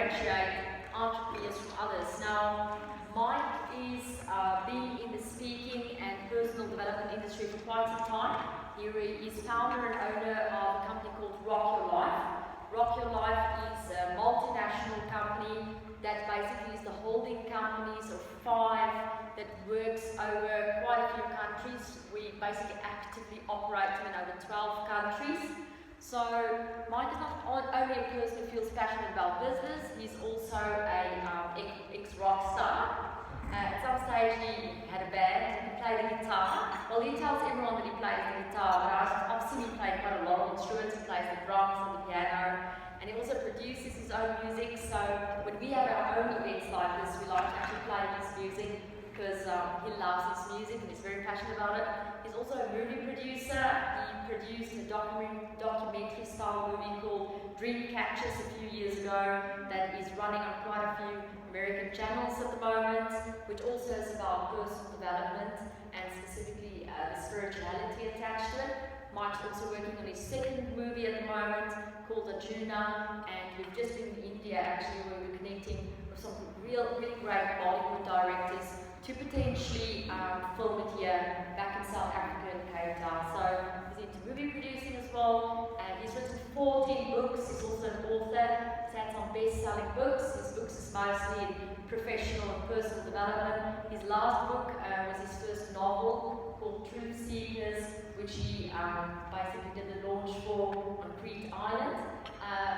differentiate entrepreneurs from others. Now, Mike is been in the speaking and personal development industry for quite some time. He is founder and owner of a company called Rock Your Life. Rock Your Life is a multinational company that basically is the holding companies of 5 that works over quite a few countries. We basically actively operate in over 12 countries. So Mike is not only a person who feels passionate about business, he's also a ex-rock star. At some stage he had a band, he played the guitar. Well, he tells everyone that he plays the guitar, but I've seen him play quite a lot of instruments. He plays the drums and the piano, and he also produces his own music. So when we have our own events like this, we like to actually play his music because he loves his music and he's very passionate about it. He's also a movie producer. He produced a documentary style movie called Dream Catchers a few years ago that is running on quite a few American channels at the moment, which also is about personal development and specifically the spirituality attached to it. Mike's also working on his second movie at the moment called Arjuna, and we've just been in India actually where we're connecting with some really great Bollywood directors to potentially film it here back in South Africa in Cape Town. So he's into movie producing as well, and he's written 14 books. He's also an author. He's had some best-selling books. His books is mostly in professional and personal development. His last book was his first novel called Truth Seekers, which he basically did the launch for on Crete Island.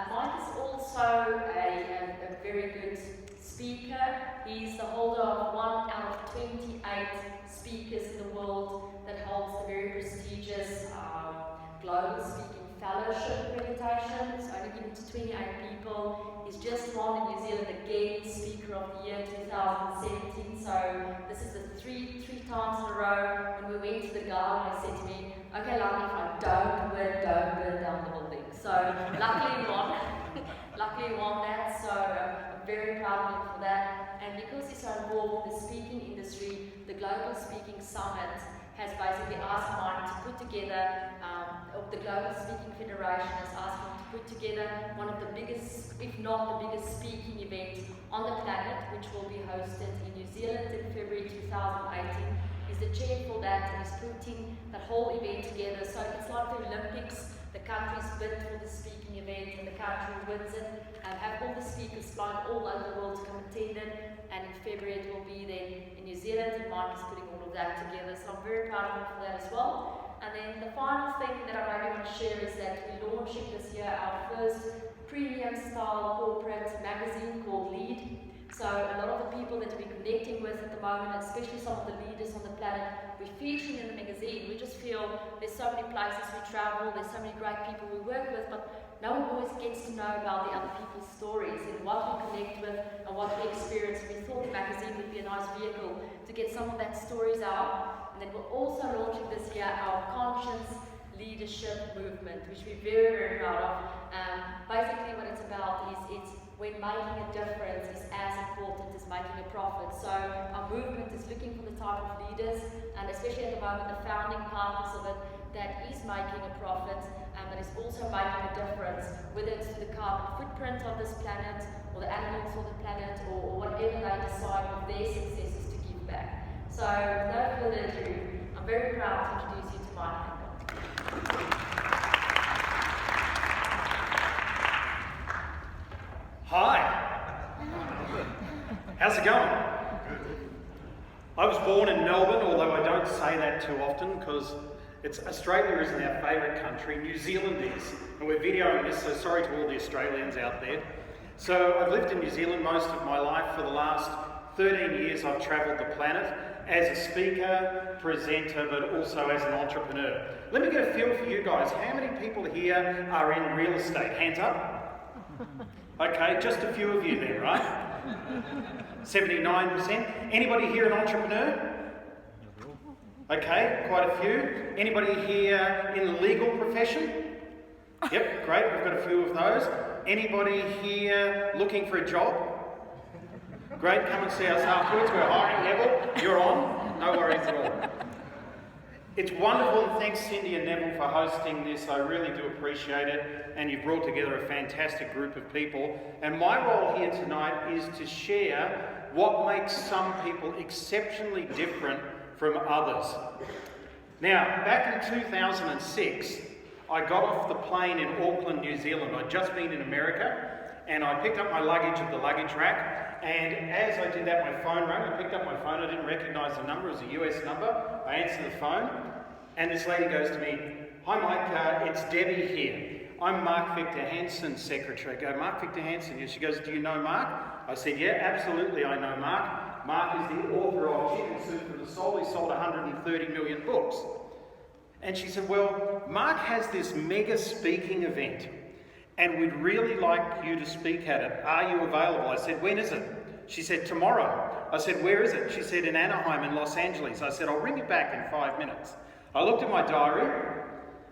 Mike is also a very good speaker. He's the holder of 1 out of 28 speakers in the world that holds the very prestigious Global Speaking Fellowship accreditation. It's only given to 28 people. He's just won in New Zealand again Speaker of the Year 2017. So this is the three times in a row. When we went to the gala, he said to me, "Okay, Lani, if I don't burn down the building." So luckily he won. Luckily he won that. So I'm very proud of him for that. And because he's so involved in the speaking industry, the Global Speaking Summit has basically asked Mike to put together, the Global Speaking Federation has asked him to put together one of the biggest, if not the biggest speaking event on the planet, which will be hosted in New Zealand in February 2018. He's the chair for that, and he's putting that whole event together. So it's like the Olympics. The country's bid for the speaking event, and the country wins it. Have all the speakers flying all over the world to come attend it, and in February it will be then in New Zealand, and Mike is putting all of that together. So I'm very proud of him for that as well. And then the final thing that I really want to share is that we're launching this year our first premium style corporate magazine called Lead. So a lot of the people that we're connecting with at the moment, especially some of the leaders on the planet, we're featuring in the magazine. We just feel there's so many places we travel, there's so many great people we work with, but no one always gets to know about the other people's stories and what we connect with and what we experience. We thought the magazine would be a nice vehicle to get some of that stories out. And then we're also launching this year our Conscience Leadership Movement, which we're very, very proud of. Basically what it's about is it's when making a difference is as important as making a profit. So our movement is looking for the type of leaders, and especially at the moment the founding partners of it, that is making a profit, but is also making a difference, whether it's to the carbon footprint of this planet, or the animals on the planet, or whatever they decide with their successes to give back. So without further ado, I'm very proud to introduce you to Mike Handcock. Hi, how's it going? I was born in Melbourne, although I don't say that too often because Australia isn't our favourite country, New Zealand is, and we're videoing this, so sorry to all the Australians out there. So I've lived in New Zealand most of my life. For the last 13 years I've travelled the planet as a speaker, presenter, but also as an entrepreneur. Let me get a feel for you guys. How many people here are in real estate? Hands up. Okay, just a few of you there, right? 79%. Anybody here an entrepreneur? Okay, quite a few. Anybody here in the legal profession? Yep, great, we've got a few of those. Anybody here looking for a job? Great, come and see us afterwards. We're hiring level. You're on. No worries at all. It's wonderful, and thanks Cindy and Neville for hosting this. I really do appreciate it, and you've brought together a fantastic group of people. And my role here tonight is to share what makes some people exceptionally different from others. Now, back in 2006, I got off the plane in Auckland, New Zealand. I'd just been in America, and I picked up my luggage at the luggage rack, and as I did that, my phone rang. I picked up my phone, I didn't recognise the number, it was a US number. I answered the phone, and this lady goes to me, "Hi Mike, it's Debbie here. I'm Mark Victor Hansen's secretary." I go, "Mark Victor Hansen?" She goes, "Do you know Mark?" I said, "Yeah, absolutely I know Mark. Mark is the author of Chicken Soup for the Soul. He sold 130 million books." And she said, "Well, Mark has this mega speaking event, and we'd really like you to speak at it. Are you available?" I said, "When is it?" She said, "Tomorrow." I said, "Where is it?" She said, "In Anaheim in Los Angeles." I said, "I'll ring you back in 5 minutes." I looked at my diary.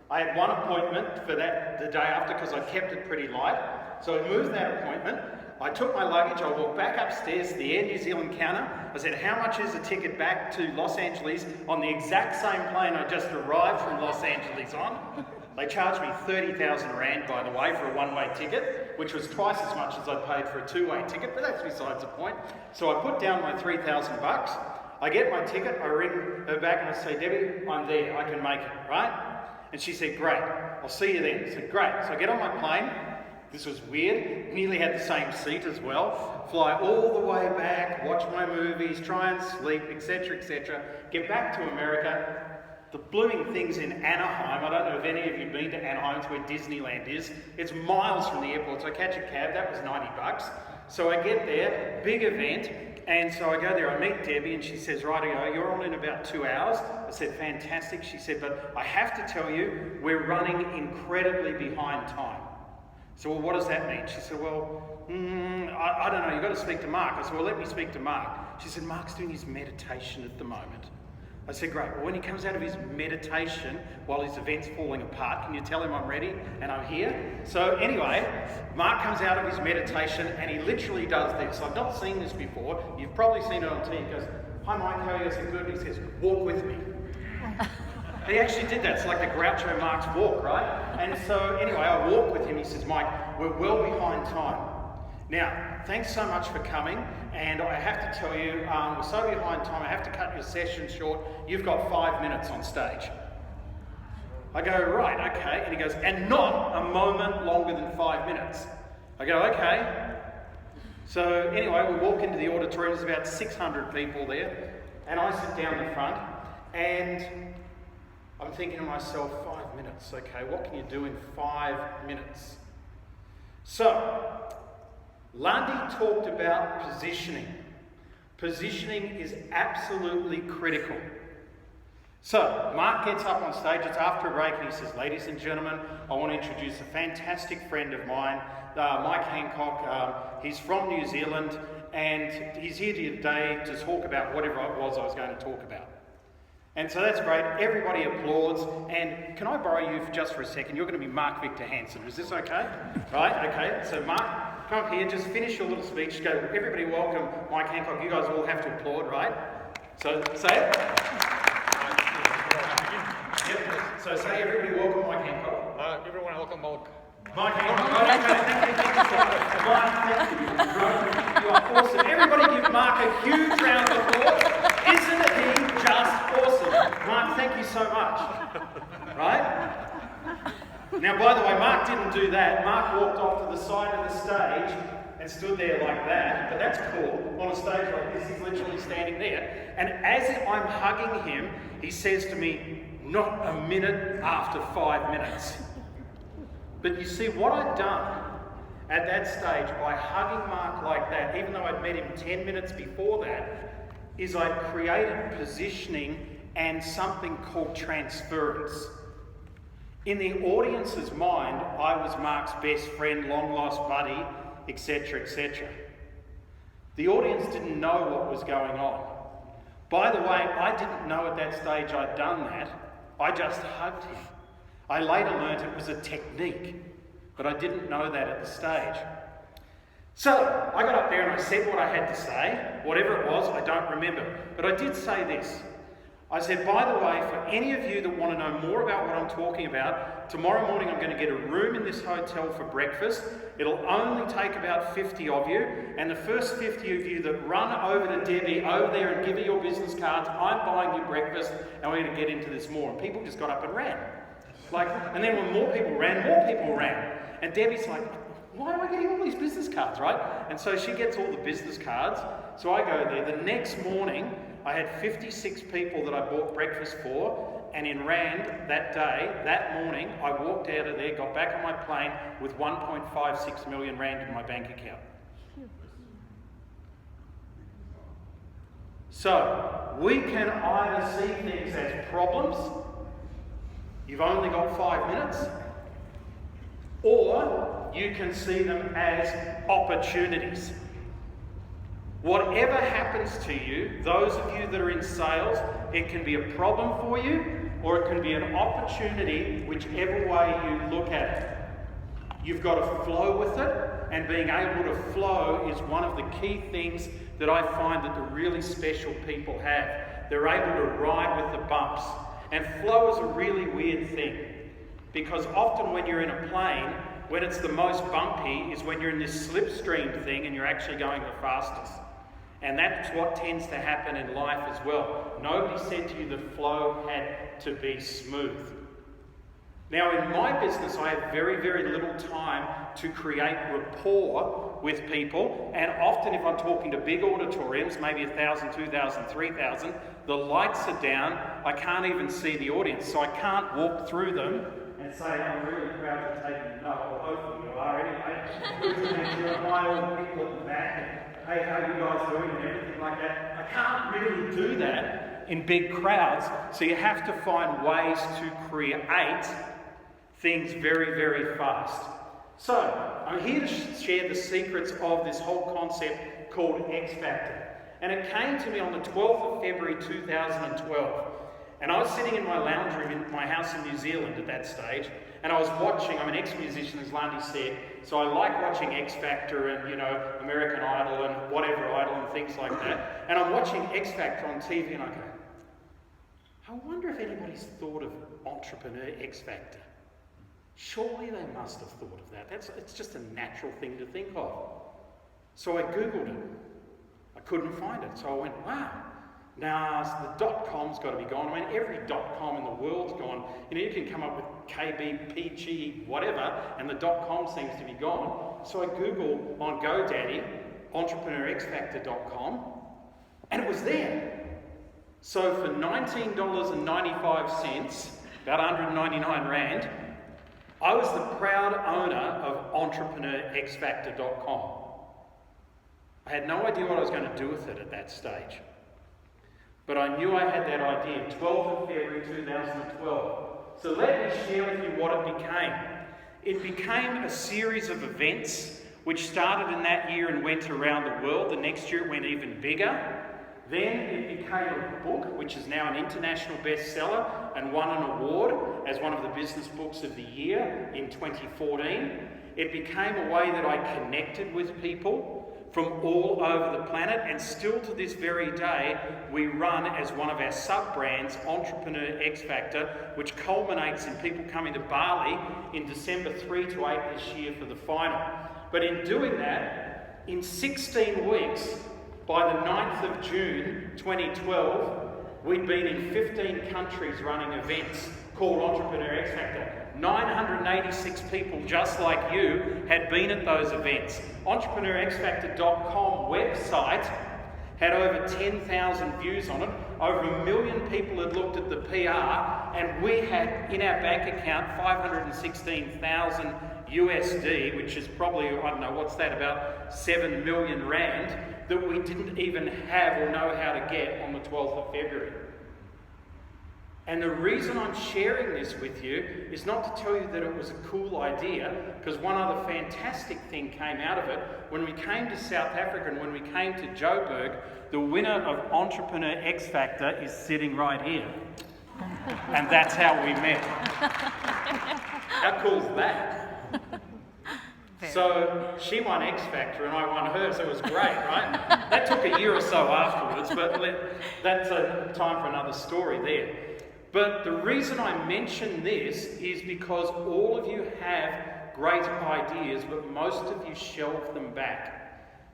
I had one appointment for that the day after because I kept it pretty light. So I moved that appointment. I took my luggage, I walked back upstairs to the Air New Zealand counter. I said, "How much is a ticket back to Los Angeles on the exact same plane I just arrived from Los Angeles on?" They charged me 30,000 Rand, by the way, for a one-way ticket, which was twice as much as I paid for a two-way ticket, but that's besides the point. So I put down my 3,000 bucks. I get my ticket, I ring her back and I say, "Debbie, I'm there, I can make it," right? And she said, "Great, I'll see you then." I said, "Great." So I get on my plane. This was weird. Nearly had the same seat as well. Fly all the way back, watch my movies, try and sleep, etc., etc. Get back to America. The blooming thing's in Anaheim. I don't know if any of you have been to Anaheim. It's where Disneyland is. It's miles from the airport. So I catch a cab. That was 90 bucks. So I get there, big event. And so I go there, I meet Debbie, and she says, "Rightio, you're on in about 2 hours." I said, "Fantastic." She said, "But I have to tell you, we're running incredibly behind time." So, "Well, what does that mean?" She said, "Well, I don't know, you've got to speak to Mark." I said, "Well, let me speak to Mark." She said, "Mark's doing his meditation at the moment." I said, "Great, well, when he comes out of his meditation while his event's falling apart, can you tell him I'm ready and I'm here?" So anyway, Mark comes out of his meditation and he literally does this. I've not seen this before. You've probably seen it on TV. He goes, "Hi Mike, how are you?" I said, "Good." He says, "Walk with me." He actually did that. It's like the Groucho Marx walk, right? And so anyway, I walk with him. He says, "Mike, we're well behind time." Now, thanks so much for coming, and I have to tell you, we're so behind time, I have to cut your session short. You've got 5 minutes on stage. I go, "Right, okay." And he goes, "And not a moment longer than 5 minutes." I go, "Okay." So anyway, we walk into the auditorium, there's about 600 people there, and I sit down the front, and I'm thinking to myself, 5 minutes, okay, what can you do in 5 minutes? So, Lundy talked about positioning. Positioning is absolutely critical. So, Mark gets up on stage, it's after a break, and he says, "Ladies and gentlemen, I want to introduce a fantastic friend of mine, Mike Handcock. He's from New Zealand, and he's here today to talk about whatever it was I was going to talk about." And so that's great, everybody applauds, and can I borrow you just for a second? You're going to be Mark Victor Hansen, is this okay? Right, okay, so Mark, come up here, just finish your little speech, go, "Everybody welcome Mike Handcock." You guys all have to applaud, right? So, say it. Yep. So say, "Everybody welcome Mike Handcock." Everyone welcome Mike. Mike Handcock, okay, thank you. Mark, thank you. Right, you are awesome. Everybody give Mark a huge round of applause. Isn't he just awesome? Mark, thank you so much. Right? Now, by the way, Mark didn't do that. Mark walked off to the side of the stage and stood there like that, but that's cool. On a stage like this, he's literally standing there. And as I'm hugging him, he says to me, "Not a minute after 5 minutes." But you see, what I'd done at that stage by hugging Mark like that, even though I'd met him 10 minutes before that, is I'd created positioning and something called transference. In the audience's mind, I was Mark's best friend, long lost buddy, etc., etc. The audience didn't know what was going on. By the way, I didn't know at that stage I'd done that. I just hugged him. I later learnt it was a technique, but I didn't know that at the stage. So, I got up there and I said what I had to say. Whatever it was, I don't remember. But I did say this. I said, by the way, for any of you that want to know more about what I'm talking about, tomorrow morning I'm going to get a room in this hotel for breakfast. It'll only take about 50 of you, and the first 50 of you that run over to Debbie over there and give her your business cards, I'm buying you breakfast, and we're going to get into this more. And people just got up and ran. And then when more people ran. And Debbie's like, why am I getting all these business cards, right? And so she gets all the business cards. So I go there. The next morning, I had 56 people that I bought breakfast for, and in Rand that day, that morning, I walked out of there, got back on my plane with 1.56 million Rand in my bank account. So, we can either see things as problems, you've only got 5 minutes, or you can see them as opportunities. Whatever happens to you, those of you that are in sales, it can be a problem for you, or it can be an opportunity, whichever way you look at it. You've got to flow with it, and being able to flow is one of the key things that I find that the really special people have. They're able to ride with the bumps. And flow is a really weird thing, because often when you're in a plane, when it's the most bumpy is when you're in this slipstream thing and you're actually going the fastest. And that's what tends to happen in life as well. Nobody said to you the flow had to be smooth. Now in my business, I have very, very little time to create rapport with people. And often if I'm talking to big auditoriums, maybe 1,000, 2,000, 3,000, the lights are down. I can't even see the audience. So I can't walk through them and say, I'm really proud to take you. No, well, hopefully you are anyway. You're all the people at the back. Hey, how are you guys doing and everything like that. I can't really do that in big crowds, so you have to find ways to create things very, very fast. So, I'm here to share the secrets of this whole concept called X Factor. And it came to me on the 12th of February 2012. And I was sitting in my lounge room in my house in New Zealand at that stage, and I was watching, I'm an ex-musician, as Lundy said, so I like watching X Factor and, American Idol and whatever Idol and things like that. And I'm watching X Factor on TV and I go, I wonder if anybody's thought of Entrepreneur X Factor. Surely they must have thought of that. It's just a natural thing to think of. So I Googled it. I couldn't find it. So I went, wow. Now, the .com's got to be gone. I mean, every .com in the world's gone. You can come up with KB, PG, whatever, and the .com seems to be gone. So I Googled on GoDaddy, entrepreneurxfactor.com, and it was there. So for $19.95, about 199 Rand, I was the proud owner of entrepreneurxfactor.com. I had no idea what I was going to do with it at that stage. But I knew I had that idea, 12th of February 2012. So let me share with you what it became. It became a series of events which started in that year and went around the world. The next year it went even bigger. Then it became a book, which is now an international bestseller and won an award as one of the business books of the year in 2014. It became a way that I connected with people from all over the planet, and still to this very day, we run as one of our sub-brands, Entrepreneur X Factor, which culminates in people coming to Bali in December 3 to 8 this year for the final. But in doing that, in 16 weeks, by the 9th of June 2012, we'd been in 15 countries running events called Entrepreneur X Factor. 986 people just like you had been at those events. EntrepreneurXFactor.com website had over 10,000 views on it. Over 1 million people had looked at the PR, and we had in our bank account 516,000 USD, which is probably, I don't know, what's that, about 7 million Rand, that we didn't even have or know how to get on the 12th of February. And the reason I'm sharing this with you is not to tell you that it was a cool idea, because one other fantastic thing came out of it. When we came to South Africa and when we came to Joburg, the winner of Entrepreneur X Factor is sitting right here. And that's how we met. How cool is that? So she won X Factor and I won her, so it was great, right? That took a year or so afterwards, but that's a time for another story there. But the reason I mention this is because all of you have great ideas, but most of you shelve them back.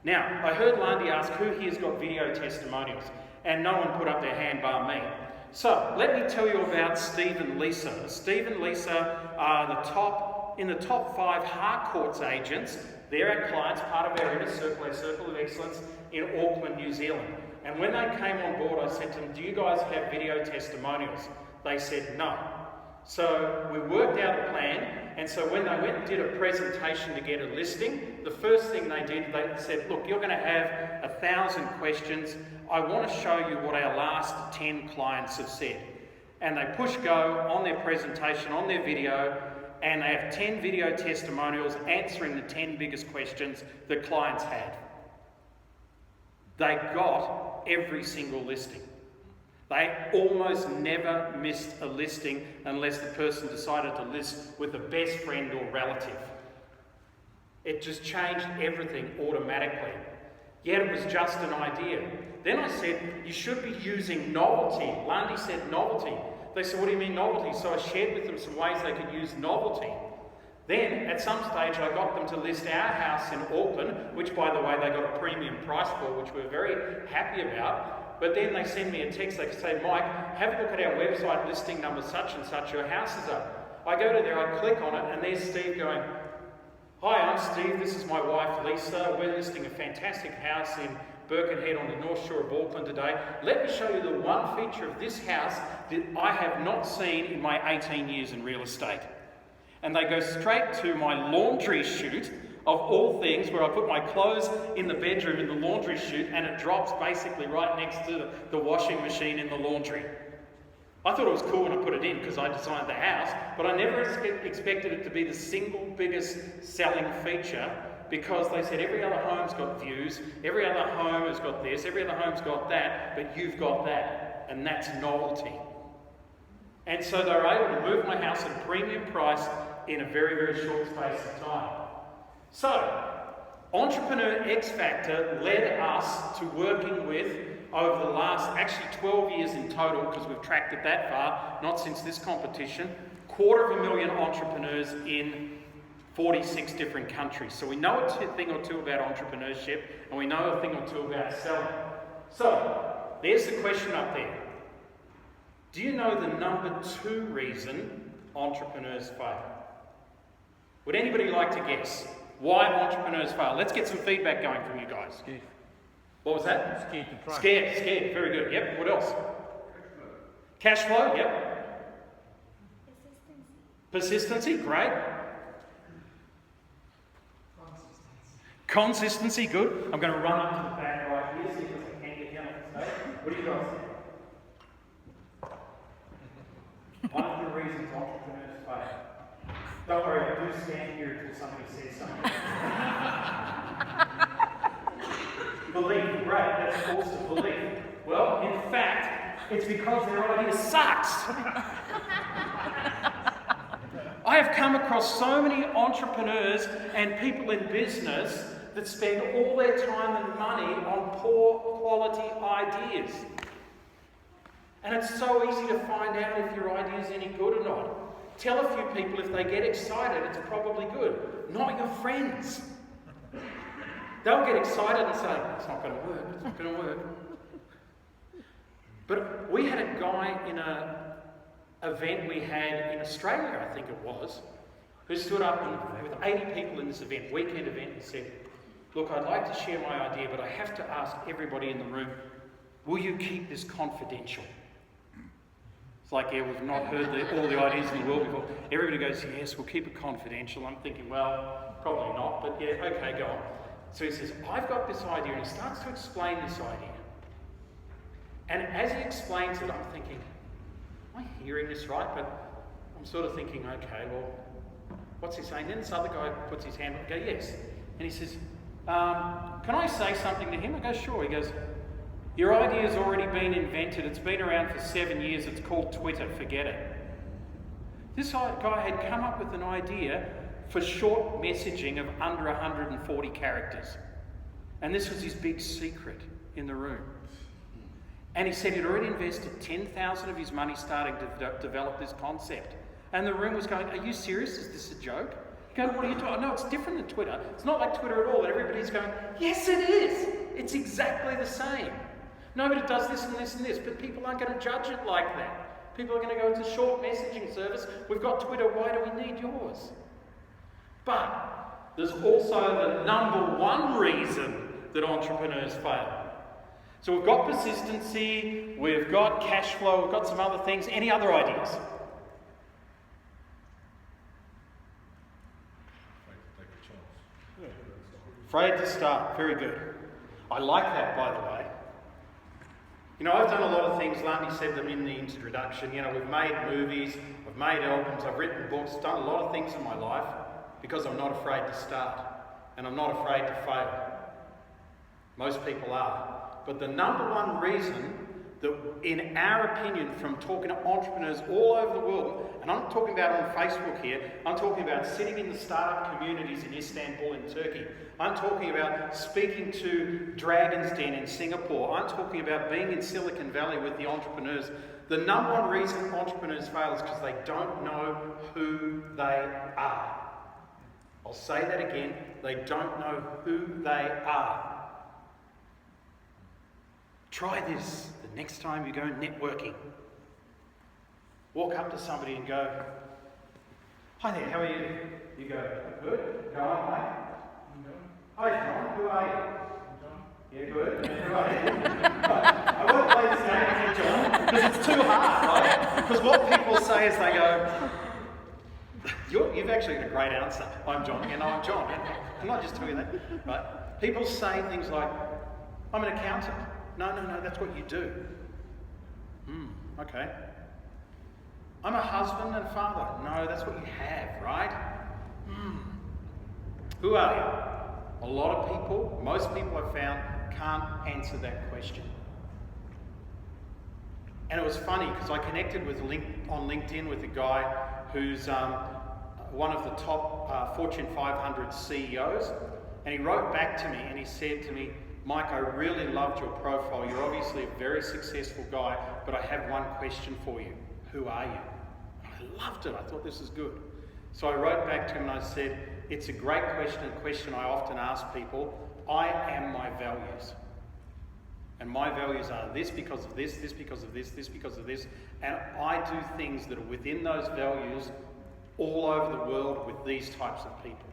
Now, I heard Lundy ask who here's got video testimonials, and no one put up their hand bar me. So, let me tell you about Steve and Lisa. Steve and Lisa are in the top 5 Harcourts agents. They're our clients, part of our inner circle, our circle of excellence in Auckland, New Zealand. And when they came on board, I said to them, do you guys have video testimonials? They said no. So we worked out a plan, and so when they went and did a presentation to get a listing, the first thing they did, they said, look, you're going to have 1,000 questions. I want to show you what our last 10 clients have said. And they push go on their presentation, on their video, and they have 10 video testimonials answering the 10 biggest questions that clients had. They got every single listing. They almost never missed a listing unless the person decided to list with a best friend or relative. It just changed everything automatically. Yet it was just an idea. Then I said, you should be using novelty. Lundy said novelty. They said, what do you mean novelty? So I shared with them some ways they could use novelty. Then, at some stage, I got them to list our house in Auckland, which, by the way, they got a premium price for, which we're very happy about. But then they send me a text, they say, Mike, have a look at our website listing number such and such, your house is up. I go to there, I click on it, and there's Steve going, hi, I'm Steve, this is my wife Lisa, we're listing a fantastic house in Birkenhead on the North Shore of Auckland today. Let me show you the one feature of this house that I have not seen in my 18 years in real estate. And they go straight to my laundry chute, of all things, where I put my clothes in the bedroom in the laundry chute, and it drops basically right next to the washing machine in the laundry. I thought it was cool when I put it in because I designed the house, but I never expected it to be the single biggest selling feature, because they said every other home's got views, every other home has got this, every other home's got that, but you've got that, and that's novelty. And so they were able to move my house at a premium price in a very, very short space of time. So, Entrepreneur X Factor led us to working with, over the last, actually 12 years in total, because we've tracked it that far, not since this competition, 250,000 entrepreneurs in 46 different countries. So we know a thing or two about entrepreneurship, and we know a thing or two about selling. So, there's the question up there. Do you know the number 2 reason entrepreneurs fail? Would anybody like to guess why entrepreneurs fail? Let's get some feedback going from you guys. Scared. What was that? Scared to try. Scared. Very good. Yep. What else? Cash flow. Yep. Persistency. Great. Consistency. Good. I'm going to run up to the back right here, see if I can get down the stage. What do you guys think? One of the reasons entrepreneurs fail. Don't worry, I do stand here until somebody says something. Belief, great, that's awesome, belief. Well, in fact, it's because their idea sucks. I have come across so many entrepreneurs and people in business that spend all their time and money on poor quality ideas. And it's so easy to find out if your idea is any good or not. Tell a few people if they get excited, it's probably good. Not your friends. They'll get excited and say, it's not going to work, it's not going to work. But we had a guy in an event we had in Australia, I think it was, who stood up with 80 people in this event, weekend event, and said, look, I'd like to share my idea, but I have to ask everybody in the room, will you keep this confidential? It's like, yeah, we've not heard all the ideas in the world before. Everybody goes, yes, we'll keep it confidential. I'm thinking, well, probably not, but yeah, okay, go on. So he says, I've got this idea, and he starts to explain this idea. And as he explains it, I'm thinking, am I hearing this right? But I'm sort of thinking, okay, well, what's he saying? Then this other guy puts his hand up and goes, yes. And he says, can I say something to him? I go, sure. He goes, your idea's already been invented. It's been around for 7 years. It's called Twitter. Forget it. This guy had come up with an idea for short messaging of under 140 characters. And this was his big secret in the room. And he said he'd already invested 10,000 of his money starting to develop this concept. And the room was going, are you serious? Is this a joke? Go, what are you talking? No, it's different than Twitter. It's not like Twitter at all. And everybody's going, yes, it is. It's exactly the same. No, but it does this and this and this. But people aren't going to judge it like that. People are going to go, it's a short messaging service. We've got Twitter. Why do we need yours? But there's also the number one reason that entrepreneurs fail. So we've got persistency, we've got cash flow, we've got some other things. Any other ideas? Afraid to start. Very good. I like that, by the way. You know, I've done a lot of things. Lami said them in the introduction. You know, we've made movies, I've made albums, I've written books, done a lot of things in my life because I'm not afraid to start and I'm not afraid to fail. Most people are. But the number one reason that, in our opinion, from talking to entrepreneurs all over the world, and I'm not talking about on Facebook here, I'm talking about sitting in the startup communities in Istanbul in Turkey. I'm talking about speaking to Dragon's Den in Singapore. I'm talking about being in Silicon Valley with the entrepreneurs. The number one reason entrepreneurs fail is because they don't know who they are. I'll say that again. They don't know who they are. Try this the next time you go networking. Walk up to somebody and go, hi there, how are you? You go, good. Go on, mate. Hi, John, who are you? John. Yeah, good. Who are you? I won't play this game for John because it's too hard, right? Because what people say is they go, you've actually got a great answer. I'm John, and I'm John. I'm not just telling you that, right? People say things like, I'm an accountant. No, that's what you do. Okay. I'm a husband and father. No, that's what you have, right? Who are you? A lot of people, most people I've found, can't answer that question. And it was funny because I connected with on LinkedIn with a guy who's one of the top Fortune 500 CEOs, and he wrote back to me and he said to me, Mike, I really loved your profile. You're obviously a very successful guy, but I have one question for you. Who are you? I loved it. I thought this was good. So I wrote back to him and I said, it's a great question, a question I often ask people. I am my values. And my values are this because of this, this because of this, this because of this. And I do things that are within those values all over the world with these types of people.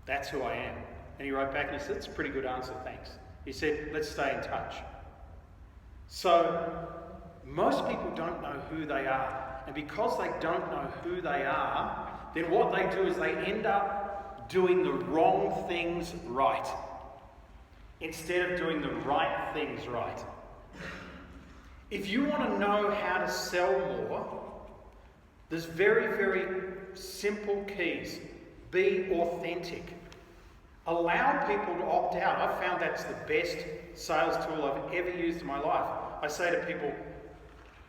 That's who I am. And he wrote back and he said, that's a pretty good answer, thanks. He said, let's stay in touch. So, most people don't know who they are. And because they don't know who they are, then what they do is they end up doing the wrong things right, instead of doing the right things right. If you want to know how to sell more, there's very, very simple keys. Be authentic. Allow people to opt out. I've found that's the best sales tool I've ever used in my life. I say to people,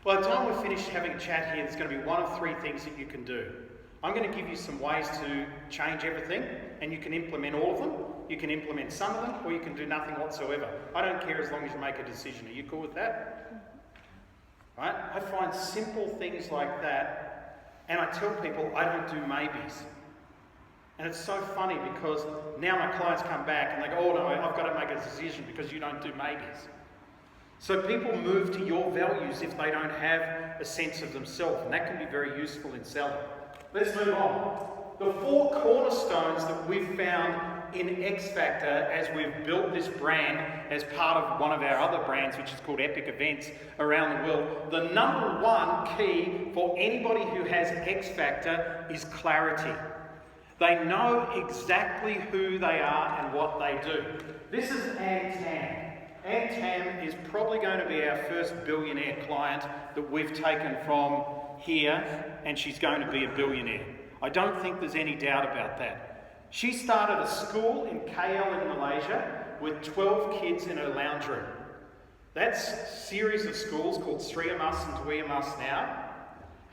by the time we're finished having a chat here, there's going to be one of three things that you can do. I'm going to give you some ways to change everything, and you can implement all of them, you can implement some of them, or you can do nothing whatsoever. I don't care as long as you make a decision. Are you cool with that? Right? I find simple things like that, and I tell people I don't do maybes. And it's so funny because now my clients come back and they go, oh no, I've got to make a decision because you don't do maybes. So people move to your values if they don't have a sense of themselves, and that can be very useful in selling. Let's move on. The 4 cornerstones that we've found in X Factor as we've built this brand as part of one of our other brands, which is called Epic Events around the world. The number one key for anybody who has X Factor is clarity. They know exactly who they are and what they do. This is Ann Tam. Ann Tam is probably going to be our first billionaire client that we've taken from here, and she's going to be a billionaire. I don't think there's any doubt about that. She started a school in KL in Malaysia with 12 kids in her lounge room. That's a series of schools called Sri Amas and Dwi Amas now.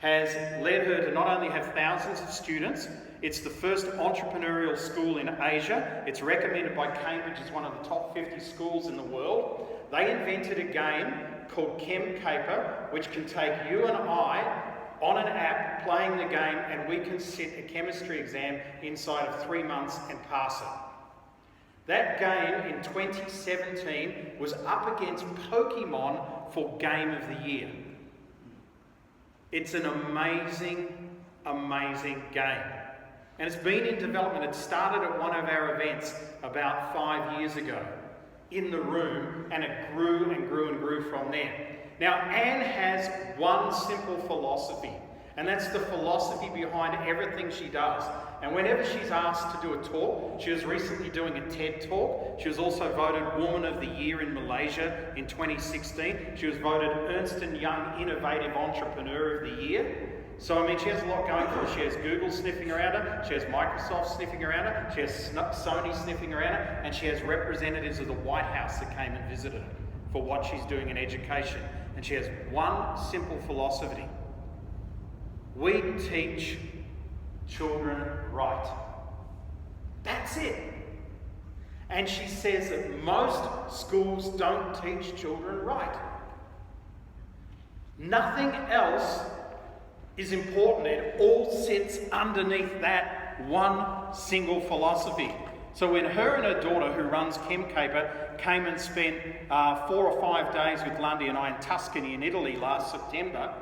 has led her to not only have thousands of students, it's the first entrepreneurial school in Asia. It's recommended by Cambridge as one of the top 50 schools in the world. They invented a game called Handcock, which can take you and I on an app playing the game, and we can sit a chemistry exam inside of 3 months and pass it. That game in 2017 was up against Pokemon for Game of the Year. It's an amazing, amazing game. And it's been in development. It started at one of our events about 5 years ago in the room, and it grew and grew and grew from there. Now, Anne has one simple philosophy, and that's the philosophy behind everything she does. And whenever she's asked to do a talk, she was recently doing a TED talk. She was also voted Woman of the Year in Malaysia in 2016. She was voted Ernst & Young Innovative Entrepreneur of the Year. So, I mean, she has a lot going for her. She has Google sniffing around her, she has Microsoft sniffing around her, she has Sony sniffing around her, and she has representatives of the White House that came and visited her for what she's doing in education. And she has one simple philosophy. We teach children right. That's it. And she says that most schools don't teach children right. Nothing else is important. It all sits underneath that one single philosophy. So when her and her daughter, who runs Handcock, came and spent 4 or 5 days with Lundy and I in Tuscany in Italy last September,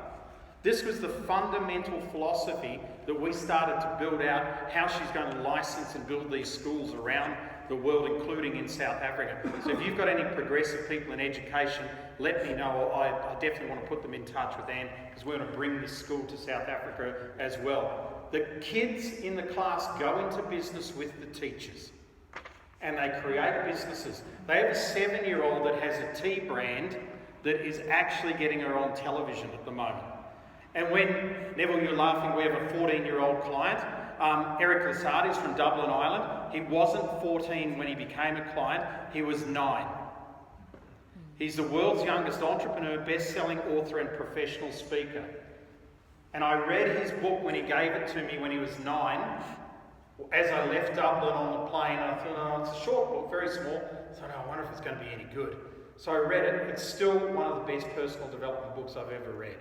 this was the fundamental philosophy that we started to build out how she's going to license and build these schools around the world, including in South Africa. So if you've got any progressive people in education, let me know. I definitely want to put them in touch with Anne, because we're going to bring this school to South Africa as well. The kids in the class go into business with the teachers, and they create businesses. They have a 7-year-old that has a tea brand that is actually getting her on television at the moment. And when, Neville, you're laughing, we have a 14-year-old client. Eric Lasardi is from Dublin, Ireland. He wasn't 14 when he became a client, he was 9. He's the world's youngest entrepreneur, best-selling author and professional speaker. And I read his book when he gave it to me when he was 9. As I left Dublin on the plane, I thought, oh, it's a short book, very small. I thought, oh, I wonder if it's going to be any good. So I read it. It's still one of the best personal development books I've ever read.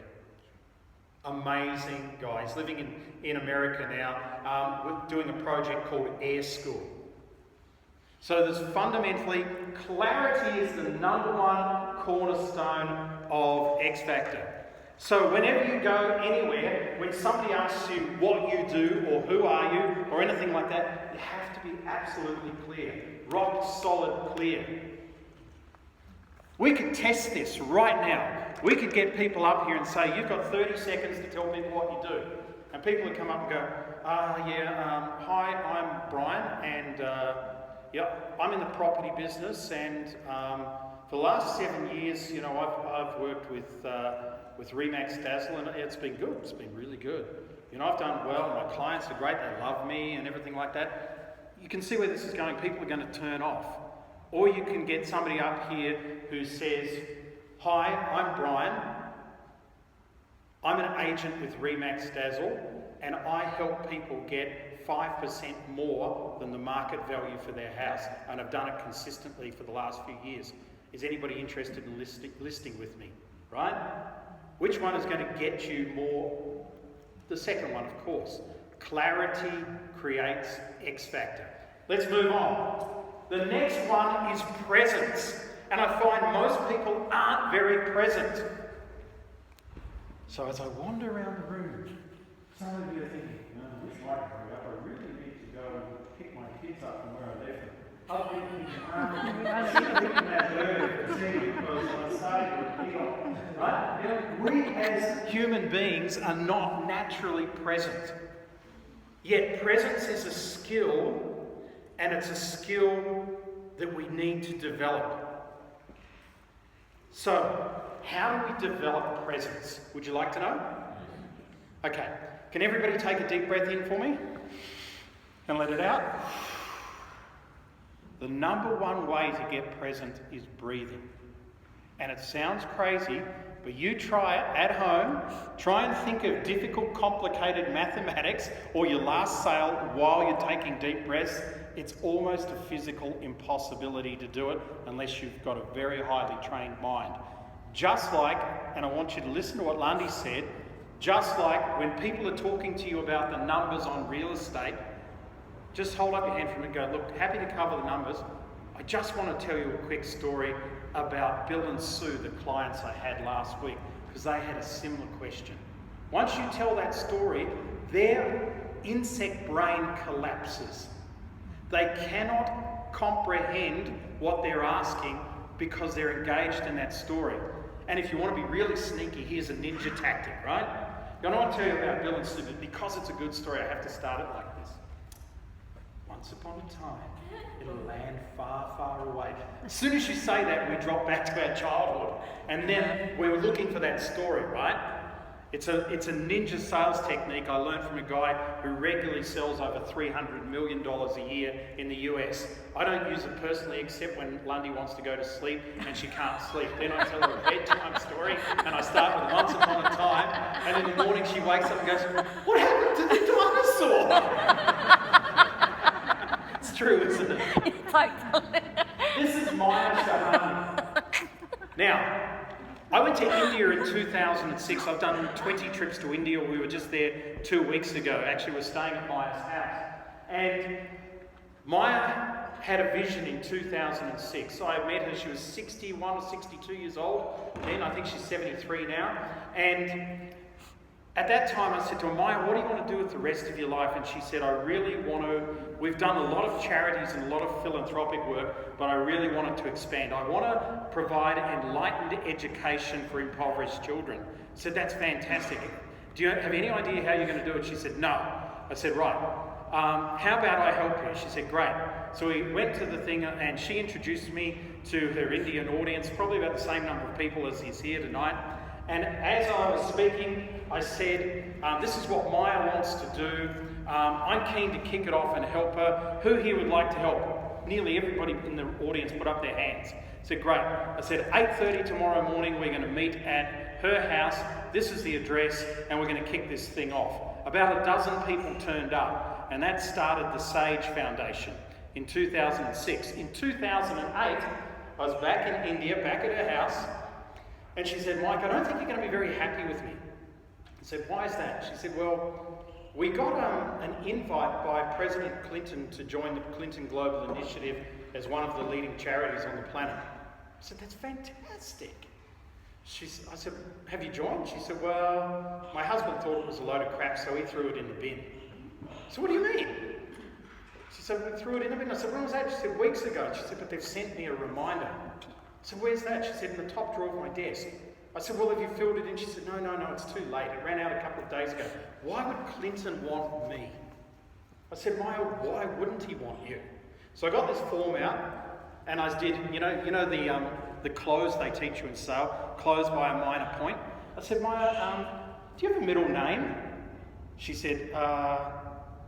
Amazing guy. He's living in America now. We're doing a project called Air School. So there's fundamentally, clarity is the #1 cornerstone of X Factor. So whenever you go anywhere, when somebody asks you what you do or who are you or anything like that, you have to be absolutely clear. Rock solid clear. We could test this right now. We could get people up here and say, you've got 30 seconds to tell people what you do. And people would come up and go, hi, I'm Brian, and I'm in the property business, and for the last 7 years, you know, I've worked with Remax Dazzle, and it's been good. It's been really good. You know, I've done well. My clients are great. They love me and everything like that. You can see where this is going. People are going to turn off. Or you can get somebody up here who says, hi, I'm Brian. I'm an agent with Remax Dazzle, and I help people get 5% more than the market value for their house, and I've done it consistently for the last few years. Is anybody interested in listing with me? Right? Which one is going to get you more? The second one, of course. Clarity creates X Factor. Let's move on. The next one is presence. And I find most people aren't very present. So as I wander around the room, some of you are thinking, this might hurry up. I really need to go and pick my kids up from where I left them. Other people thinking that earlier, because I started to repeat on. Right? You know, we as human beings are not naturally present. Yet presence is a skill, and it's a skill that we need to develop. So, how do we develop presence? Would you like to know? Okay. Can everybody take a deep breath in for me? And let it out. The #1 way to get present is breathing. And it sounds crazy, but you try it at home. Try and think of difficult, complicated mathematics or your last sale while you're taking deep breaths. It's almost a physical impossibility to do it unless you've got a very highly trained mind. Just like, and I want you to listen to what Lundy said, just like when people are talking to you about the numbers on real estate, just hold up your hand for a minute and go, look, happy to cover the numbers. I just want to tell you a quick story about Bill and Sue, the clients I had last week, because they had a similar question. Once you tell that story, their insect brain collapses. They cannot comprehend what they're asking because they're engaged in that story. And if you want to be really sneaky, here's a ninja tactic, right? I don't want to tell you about Bill and Sue, but because it's a good story, I have to start it like this. Once upon a time, in a land far, far away. As soon as you say that, we drop back to our childhood. And then we were looking for that story, right? It's a ninja sales technique I learned from a guy who regularly sells over $300 million a year in the US. I don't use it personally except when Lundy wants to go to sleep and she can't sleep. Then I tell her a bedtime story and I start with once upon a time, and in the morning she wakes up and goes, "What happened to the dinosaur?" It's true, isn't it? This is Maya Shahani. Now, I went to India in 2006. I've done 20 trips to India. We were just there 2 weeks ago. Actually, we're staying at Maya's house. And Maya had a vision in 2006. I met her, she was 61 or 62 years old then. I think she's 73 now. And at that time I said to her, "Maya, what do you want to do with the rest of your life?" And she said, "I really want to, we've done a lot of charities and a lot of philanthropic work, but I really want it to expand. I want to provide enlightened education for impoverished children." I said, "That's fantastic. Do you have any idea how you're going to do it?" She said, "No." I said, "Right. How about I help you?" She said, "Great." So we went to the thing and she introduced me to her Indian audience, probably about the same number of people as is here tonight. And as I was speaking, I said, "This is what Maya wants to do. I'm keen to kick it off and help her. Who here would like to help?" Nearly everybody in the audience put up their hands. I said, "Great." I said, 8:30 tomorrow morning, we're going to meet at her house. This is the address, and we're going to kick this thing off. About a dozen people turned up, and that started the SAGE Foundation in 2006. In 2008, I was back in India, back at her house, and she said, "Mike, I don't think you're going to be very happy with me." I said, "Why is that?" She said, "Well, we got an invite by President Clinton to join the Clinton Global Initiative as one of the leading charities on the planet." I said, "That's fantastic." I said, "Have you joined?" She said, "Well, my husband thought it was a load of crap, so he threw it in the bin." So, "What do you mean?" She said, "We threw it in the bin." I said, "When was that?" She said, "Weeks ago." She said, "But they've sent me a reminder." I said, "Where's that?" She said, "In the top drawer of my desk." I said, "Well, have you filled it in?" She said, No, it's too late. It ran out a couple of days ago." "Why would Clinton want me?" I said, "Maya, why wouldn't he want you?" So I got this form out, and I did, you know the close they teach you in sale, close by a minor point. I said, "Maya, do you have a middle name?" She said,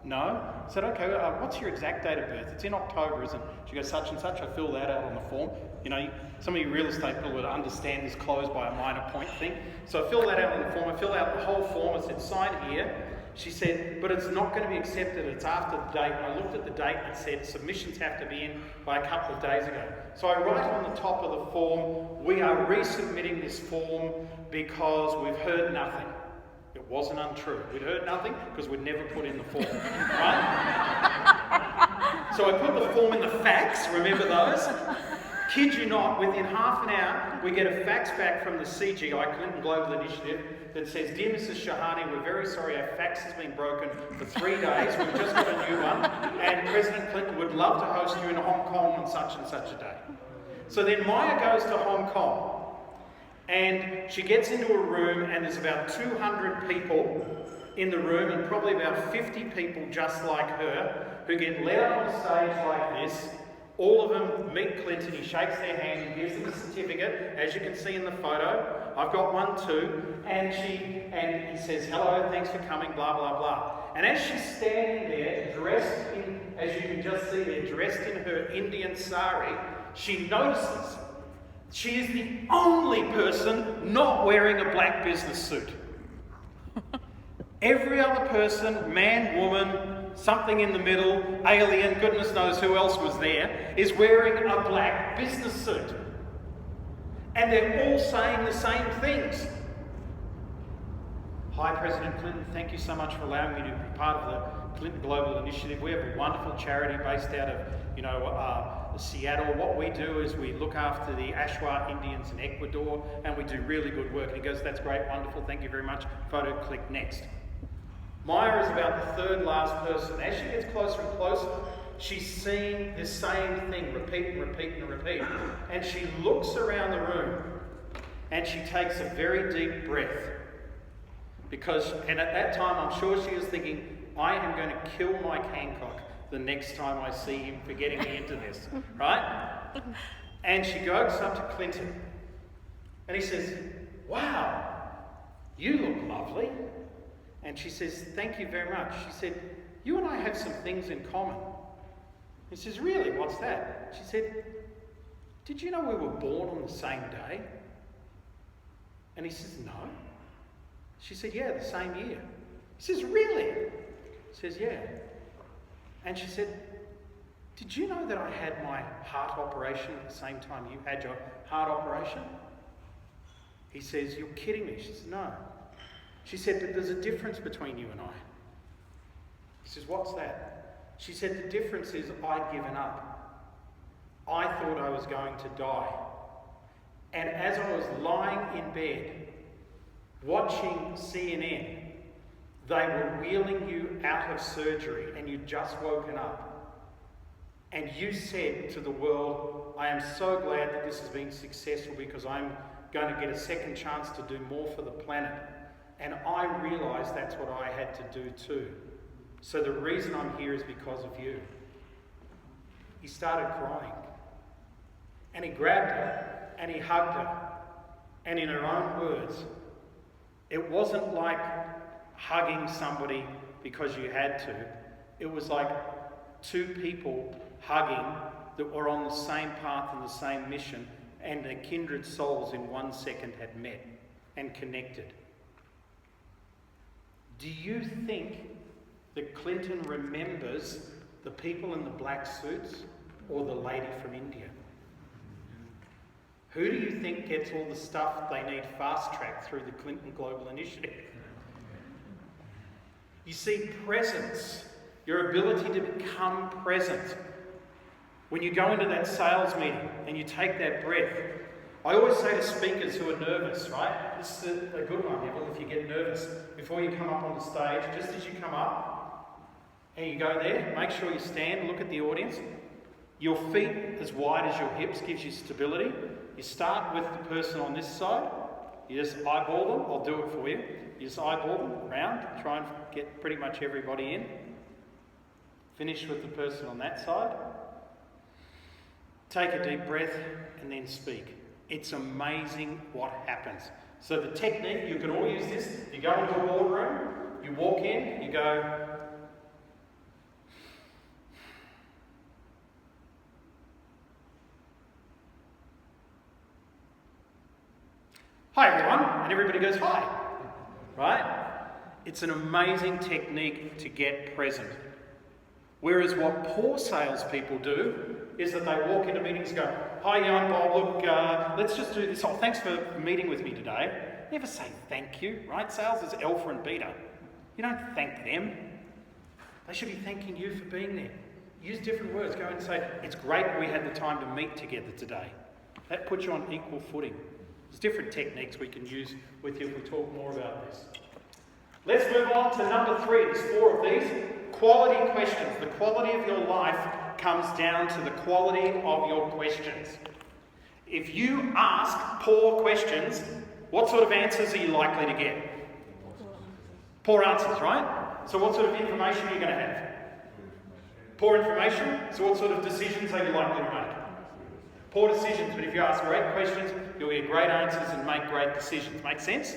"No." I said, "Okay, what's your exact date of birth?" "It's in October, isn't it?" She goes, "Such and such." I fill that out on the form. You know, some of you real estate people would understand this close by a minor point thing. So I fill that out on the form. I fill out the whole form. I said, "Sign here." She said, "But it's not going to be accepted. It's after the date." I looked at the date and it said submissions have to be in by a couple of days ago. So I write on the top of the form, "We are resubmitting this form because we've heard nothing." It wasn't untrue. We'd heard nothing because we'd never put in the form. Right? So I put the form in the fax. Remember those? Kid you not, within half an hour, we get a fax back from the CGI, Clinton Global Initiative, that says, "Dear Mrs. Shahani, we're very sorry, our fax has been broken for 3 days. We've just got a new one, and President Clinton would love to host you in Hong Kong on such and such a day." So then Maya goes to Hong Kong, and she gets into a room, and there's about 200 people in the room, and probably about 50 people just like her, who get led up on stage like this. All of them meet Clinton. He shakes their hand, he gives them a certificate, as you can see in the photo. I've got one too. And he says, "Hello, thanks for coming, blah, blah, blah." And as she's standing there, dressed in, as you can just see there, dressed in her Indian sari, she notices She is the only person not wearing a black business suit. Every other person, man, woman, something in the middle, alien, goodness knows who else was there, is wearing a black business suit. And they're all saying the same things. Hi, President Clinton, thank you so much for allowing me to be part of the Clinton Global Initiative. We have a wonderful charity based out of, Seattle. What we do is we look after the Ashwa Indians in Ecuador, and we do really good work. And he goes, that's great, wonderful, thank you very much. Photo, click next. Maya is about the third last person. As she gets closer and closer, she's seeing the same thing repeat and repeat and repeat. And she looks around the room and she takes a very deep breath. And at that time, I'm sure she was thinking, I am going to kill Mike Handcock the next time I see him for getting me into this, right? And she goes up to Clinton and he says, wow, you look lovely. And she says, thank you very much. She said, you and I have some things in common. He says, really, what's that? She said, did you know we were born on the same day? And he says, no. She said, yeah, the same year. He says, really? He says, yeah. And she said, did you know that I had my heart operation at the same time you had your heart operation? He says, you're kidding me. She says, no. She said, but there's a difference between you and I. He says, what's that? She said, the difference is I'd given up. I thought I was going to die. And as I was lying in bed, watching CNN, they were wheeling you out of surgery and you'd just woken up. And you said to the world, I am so glad that this has been successful because I'm going to get a second chance to do more for the planet. And I realised that's what I had to do too. So the reason I'm here is because of you. He started crying. And he grabbed her and he hugged her. And in her own words, it wasn't like hugging somebody because you had to. It was like two people hugging that were on the same path and the same mission, and their kindred souls in 1 second had met and connected. Do you think that Clinton remembers the people in the black suits or the lady from India? Who do you think gets all the stuff they need fast-tracked through the Clinton Global Initiative? You see, presence, your ability to become present. When you go into that sales meeting and you take that breath, I always say to speakers who are nervous, right? This is a good one, Neville, if you get nervous. Before you come up on the stage, just as you come up and you go there, make sure you stand, look at the audience. Your feet as wide as your hips gives you stability. You start with the person on this side. You just eyeball them. I'll do it for you. You just eyeball them around. Try and get pretty much everybody in. Finish with the person on that side. Take a deep breath and then speak. It's amazing what happens. So the technique, you can all use this. You go into a boardroom, you walk in, you go, hi everyone, and everybody goes hi, right? It's an amazing technique to get present. Whereas what poor salespeople do is that they walk into meetings and go, hi, I'm Bob, look, let's just do this. Oh, thanks for meeting with me today. Never say thank you, right? Sales is alpha and beta. You don't thank them. They should be thanking you for being there. Use different words. Go and say, it's great we had the time to meet together today. That puts you on equal footing. There's different techniques we can use with you if we talk more about this. Let's move on to number 3. There's 4 of these. Quality questions. The quality of your life comes down to the quality of your questions. If you ask poor questions, what sort of answers are you likely to get? Poor answers, right? So what sort of information are you going to have? Poor information. So what sort of decisions are you likely to make? Poor decisions. But if you ask great questions, you'll get great answers and make great decisions. Make sense?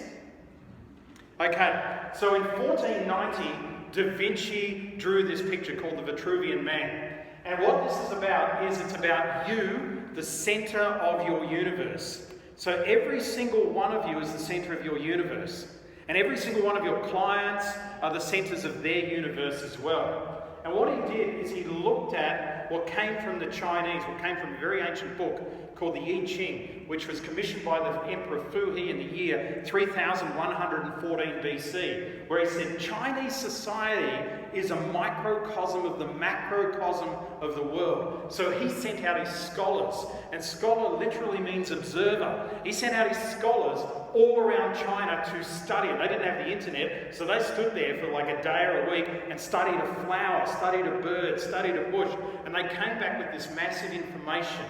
Okay, so in 1490, Da Vinci drew this picture called the Vitruvian Man. And what this is about is it's about you, the center of your universe. So every single one of you is the center of your universe. And every single one of your clients are the centers of their universe as well. And what he did is he looked at what came from the Chinese, what came from a very ancient book called the I Ching, which was commissioned by the Emperor Fu He in the year 3114 BC, where he said Chinese society is a microcosm of the macrocosm of the world. So he sent out his scholars, and scholar literally means observer. He sent out his scholars all around China to study it. They didn't have the internet, so they stood there for like a day or a week and studied a flower, studied a bird, studied a bush, and they came back with this massive information,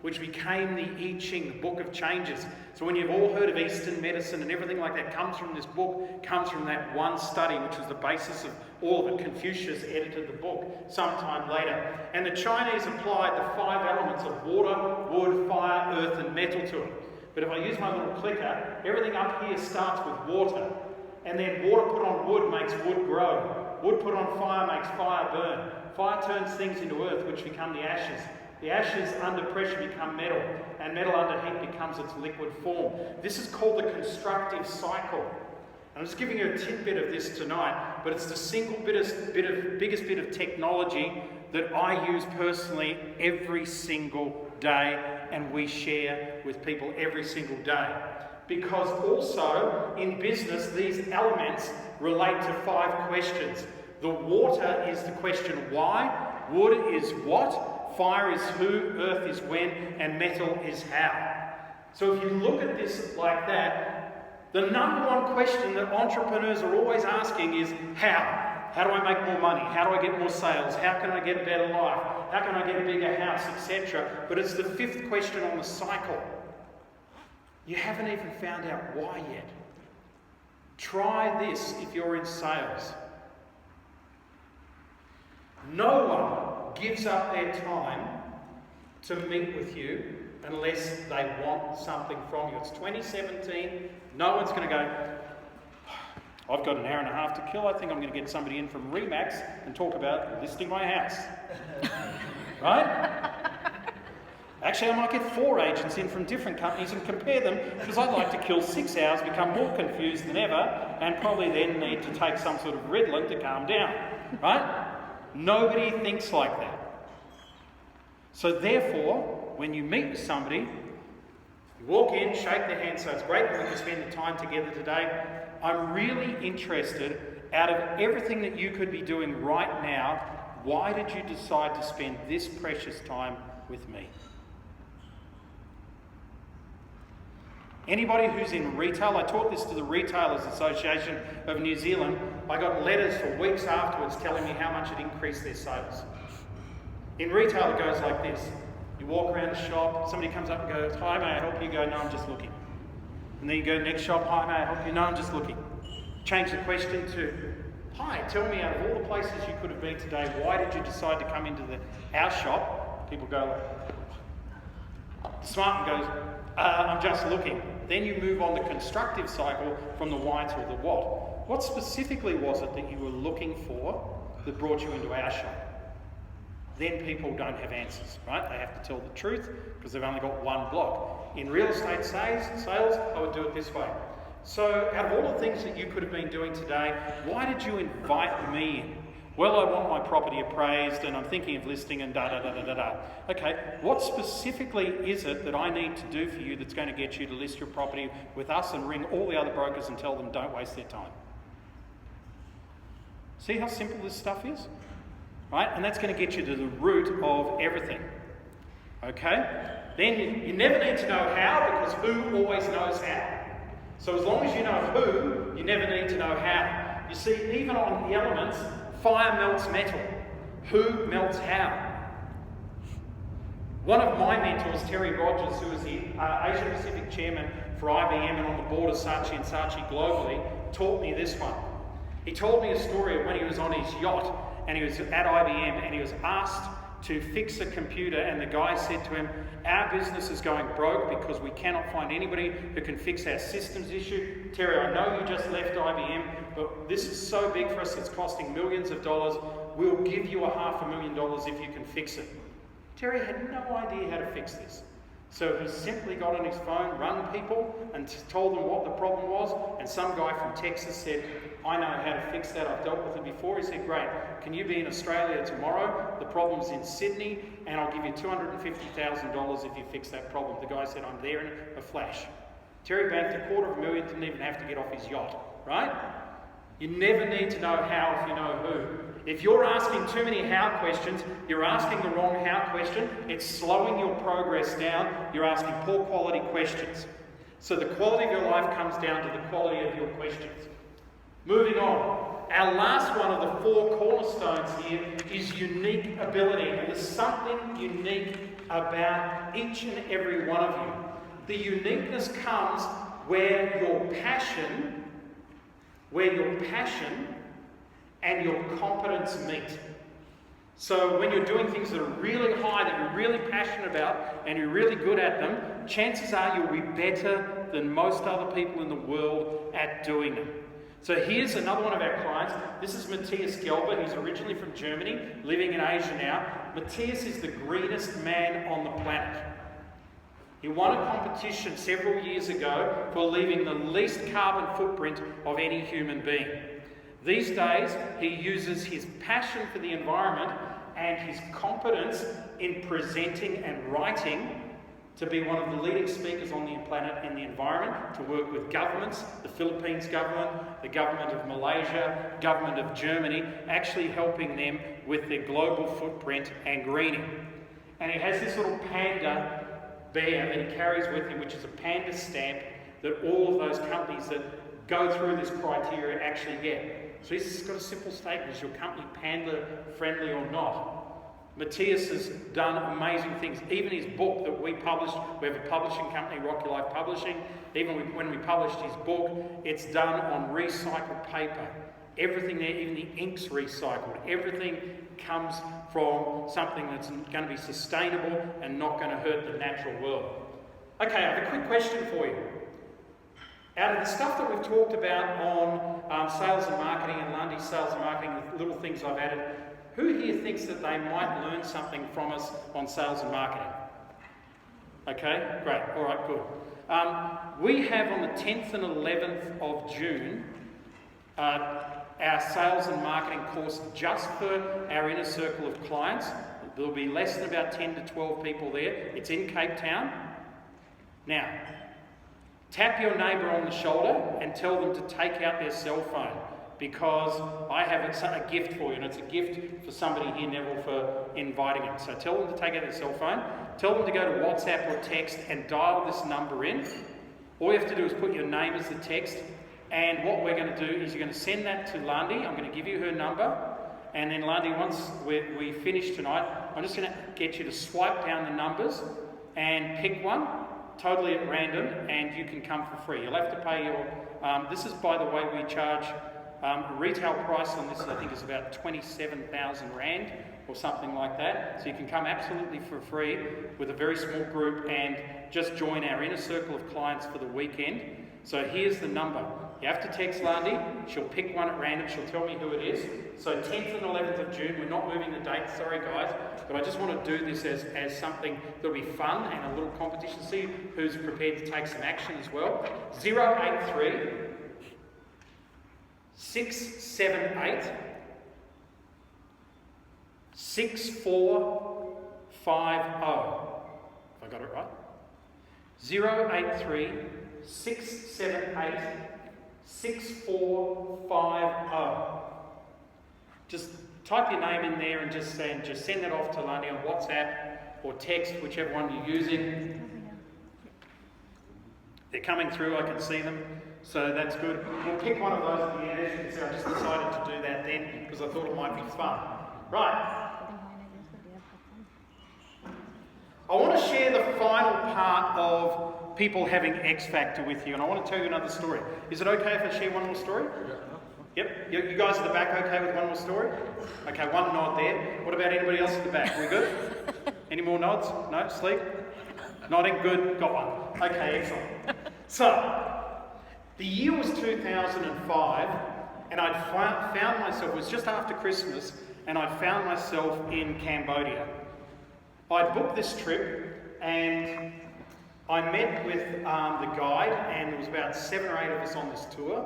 which became the I Ching, the Book of Changes. So when you've all heard of Eastern medicine and everything like that comes from this book, comes from that one study, which was the basis of all of it. Confucius edited the book sometime later. And the Chinese applied the 5 elements of water, wood, fire, earth and metal to it. But if I use my little clicker, everything up here starts with water. And then water put on wood makes wood grow. Wood put on fire makes fire burn. Fire turns things into earth, which become the ashes. The ashes under pressure become metal, and metal under heat becomes its liquid form. This is called the constructive cycle. I'm just giving you a tidbit of this tonight, but it's the single biggest bit of technology that I use personally every single day, and we share with people every single day. Because also in business, these elements relate to 5 questions. The water is the question why, wood is what, fire is who, earth is when, and metal is how. So if you look at this like that, the number one question that entrepreneurs are always asking is how? How do I make more money? How do I get more sales? How can I get a better life? How can I get a bigger house, etc.? But it's the 5th question on the cycle. You haven't even found out why yet. Try this if you're in sales. No one gives up their time to meet with you unless they want something from you. It's 2017. No one's going to go, I've got an hour and a half to kill. I think I'm going to get somebody in from Remax and talk about listing my house. Right? Actually, I might get 4 agents in from different companies and compare them, because I'd like to kill 6 hours, become more confused than ever, and probably then need to take some sort of Ritalin to calm down. Right? Nobody thinks like that. So therefore, when you meet with somebody, you walk in, shake their hand, so it's great that we can spend the time together today. I'm really interested, out of everything that you could be doing right now, why did you decide to spend this precious time with me? Anybody who's in retail, I taught this to the Retailers Association of New Zealand. I got letters for weeks afterwards telling me how much it increased their sales. In retail, it goes like this. You walk around the shop, somebody comes up and goes, hi, may I help you? You go, no, I'm just looking. And then you go next shop, hi, may I help you? No, I'm just looking. Change the question to, hi, tell me, out of all the places you could have been today, why did you decide to come into our shop? People go like, the smart one goes, I'm just looking. Then you move on the constructive cycle from the why to the what. What specifically was it that you were looking for that brought you into our shop? Then people don't have answers, right? They have to tell the truth because they've only got one block. In real estate sales, I would do it this way. So out of all the things that you could have been doing today, why did you invite me in? Well, I want my property appraised and I'm thinking of listing and da-da-da-da-da-da. Okay, what specifically is it that I need to do for you that's going to get you to list your property with us and ring all the other brokers and tell them don't waste their time? See how simple this stuff is? Right? And that's going to get you to the root of everything. Okay? Then you never need to know how, because who always knows how. So as long as you know who, you never need to know how. You see, even on the elements, fire melts metal. Who melts how? One of my mentors, Terry Rogers, who is the Asia Pacific chairman for IBM and on the board of Saatchi & Saatchi globally, taught me this one. He told me a story of when he was on his yacht and he was at IBM and he was asked to fix a computer, and the guy said to him, our business is going broke because we cannot find anybody who can fix our systems issue. Terry, I know you just left IBM, but this is so big for us, it's costing millions of dollars. We'll give you $500,000 if you can fix it. Terry had no idea how to fix this. So he simply got on his phone, rang people, and told them what the problem was. And some guy from Texas said, I know how to fix that, I've dealt with it before. He said, great, can you be in Australia tomorrow? The problem's in Sydney, and I'll give you $250,000 if you fix that problem. The guy said, I'm there in a flash. Terry banked $250,000, didn't even have to get off his yacht, right? You never need to know how if you know who. If you're asking too many how questions, you're asking the wrong how question. It's slowing your progress down. You're asking poor quality questions. So the quality of your life comes down to the quality of your questions. Moving on. Our last one of the 4 cornerstones here is unique ability. And there's something unique about each and every one of you. The uniqueness comes where your passion and your competence meet. So when you're doing things that are really high, that you're really passionate about, and you're really good at them, chances are you'll be better than most other people in the world at doing them. So here's another one of our clients. This is Matthias Gelber. He's originally from Germany, living in Asia now. Matthias is the greenest man on the planet. He won a competition several years ago for leaving the least carbon footprint of any human being. These days, he uses his passion for the environment and his competence in presenting and writing to be one of the leading speakers on the planet in the environment, to work with governments, the Philippines government, the government of Malaysia, government of Germany, actually helping them with their global footprint and greening. And he has this little panda bear that he carries with him, which is a panda stamp that all of those companies that go through this criteria actually get. So he's got a simple statement: is your company panda friendly or not? Matthias has done amazing things. Even his book that we published, we have a publishing company, Rocky Life Publishing. Even when we published his book, it's done on recycled paper. Everything there, even the ink's recycled. Everything comes from something that's going to be sustainable and not going to hurt the natural world. Okay, I have a quick question for you. Out of the stuff that we've talked about on sales and marketing and Lundy's sales and marketing, the little things I've added, who here thinks that they might learn something from us on sales and marketing? Okay, great. All right, good. We have on the 10th and 11th of June our sales and marketing course just for our inner circle of clients. There'll be less than about 10 to 12 people there. It's in Cape Town. Now, tap your neighbour on the shoulder and tell them to take out their cell phone, because I have a gift for you, and it's a gift for somebody here, Neville, for inviting them. So tell them to take out their cell phone, tell them to go to WhatsApp or text and dial this number in. All you have to do is put your name as the text, and what we're going to do is you're going to send that to Lundy. I'm going to give you her number, and then Lundy, once we finish tonight, I'm just going to get you to swipe down the numbers and pick one, totally at random, and you can come for free. You'll have to pay your... this is, by the way, we charge... retail price on this, I think, is about 27,000 Rand or something like that. So you can come absolutely for free with a very small group and just join our inner circle of clients for the weekend. So here's the number. You have to text Lundy. She'll pick one at random. She'll tell me who it is. So 10th and 11th of June. We're not moving the date. Sorry, guys. But I just want to do this as something that'll be fun and a little competition. See who's prepared to take some action as well. 083 678 6450. Have I got it right? 083 678 6450. Just type your name in there and just send that off to Lundy on WhatsApp or text, whichever one you're using. They're coming through, I can see them. So that's good. We'll pick one of those at the end. As you can see, I just decided to do that then because I thought it might be fun. Right. I want to share the final part of people having X Factor with you, and I want to tell you another story. Is it okay if I share one more story? Yep, you guys at the back okay with one more story? Okay, one nod there. What about anybody else at the back? We good? Any more nods? No? Sleep? Nodding? Good. Got one. Okay, excellent. So, the year was 2005, and I'd found myself, it was just after Christmas, and I'd found myself in Cambodia. I'd booked this trip, and I met with the guide, and there was about 7 or 8 of us on this tour,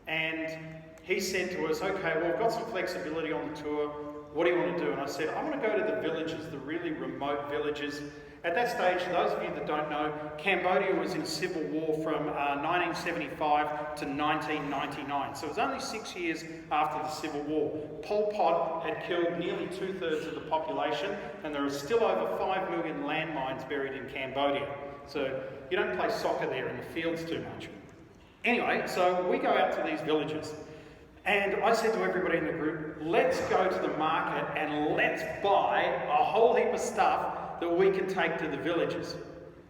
and he said to us, okay, well, we've got some flexibility on the tour, what do you want to do? And I said, I want to go to the villages, the really remote villages. At that stage, for those of you that don't know, Cambodia was in civil war from 1975 to 1999. So it was only 6 years after the civil war. Pol Pot had killed nearly 2/3 of the population, and there are still over 5 million landmines buried in Cambodia. So you don't play soccer there in the fields too much. Anyway, so we go out to these villages. And I said to everybody in the group, let's go to the market and let's buy a whole heap of stuff that we can take to the villages.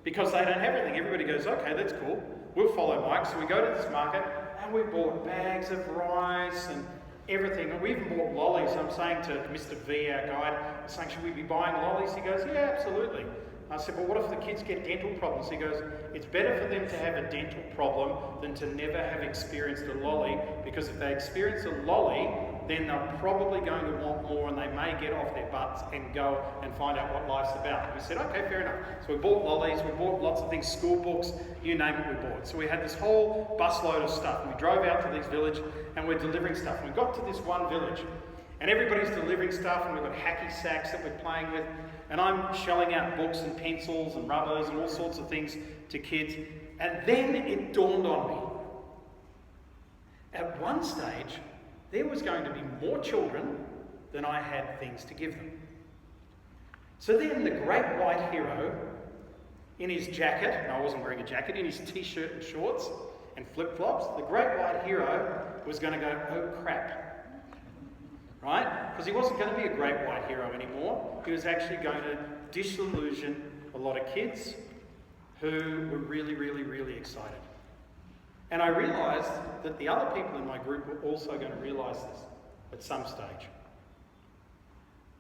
Because they don't have anything. Everybody goes, okay, that's cool. We'll follow Mike. So we go to this market and we bought bags of rice and everything. And we even bought lollies. I'm saying to Mr. V, our guide, I'm saying, should we be buying lollies? He goes, yeah, absolutely. I said, well, what if the kids get dental problems? He goes, it's better for them to have a dental problem than to never have experienced a lolly, because if they experience a lolly, then they're probably going to want more, and they may get off their butts and go and find out what life's about. We said, okay, fair enough. So we bought lollies, we bought lots of things, school books, you name it, we bought. So we had this whole busload of stuff. And we drove out to this village and we're delivering stuff. And we got to this one village and everybody's delivering stuff, and we've got hacky sacks that we're playing with. And I'm shelling out books and pencils and rubbers and all sorts of things to kids. And then it dawned on me. At one stage, there was going to be more children than I had things to give them. So then the great white hero, in his jacket, no, I wasn't wearing a jacket, in his t-shirt and shorts and flip-flops, the great white hero was going to go, oh crap. Right? Because he wasn't going to be a great white hero anymore. He was actually going to disillusion a lot of kids who were really, really, really excited. And I realised that the other people in my group were also going to realise this at some stage.